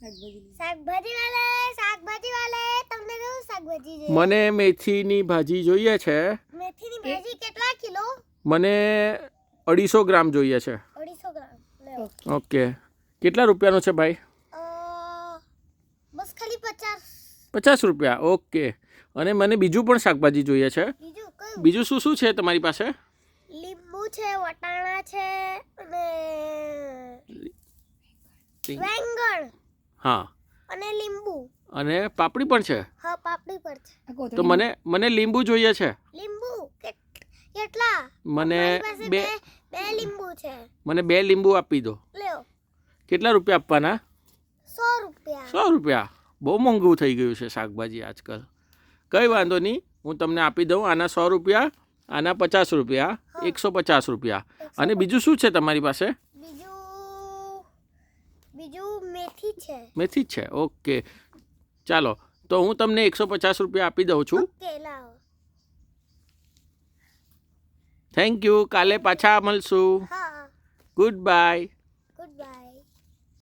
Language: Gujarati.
શાકભાજી વાલે તમને કેવું શાકભાજી જોઈએ? મને મેથીની ભાજી જોઈએ છે. મેથીની ભાજી કેટલા કિલો? મને 250 ગ્રામ જોઈએ છે. 250 ગ્રામ. લેવો. ઓકે, કેટલા રૂપિયાનો છે ભાઈ? બસ ખાલી 50. 50 રૂપિયા. ઓકે. અને મને બીજું પણ શાકભાજી જોઈએ છે. બીજું કયું? બીજું શું શું છે તમારી પાસે? લીંબુ છે, વટાણા છે અને વેંગણ. હા, અને લીંબુ. અને પાપડી પણ છે. હા, પાપડી પર છે. તો મને લીંબુ જોઈએ છે. લીંબુ કેટલા? મને મારી પાસે બે બે લીંબુ છે. મને 2 લીંબુ આપી દો. લ્યો. કેટલા રૂપિયા આપવાના? 100 રૂપિયા. 100 રૂપિયા. બહુ મોંઘું થઈ ગયું છે શાકભાજી આજકાલ. કંઈ વાંધો નહીં, હું તમને આપી દઉં. આના 100 રૂપિયા, આના 50 રૂપિયા, 150 રૂપિયા. અને બીજું શું છે તમારી પાસે? બીજું મેથી છે. મેથી જ છે. ઓકે, ચાલો તો હું તમને 150 રૂપિયા આપી દઉં છું. ઓકે, લાવો. Thank you. કાલે પાછા મળશું. હા. Good bye.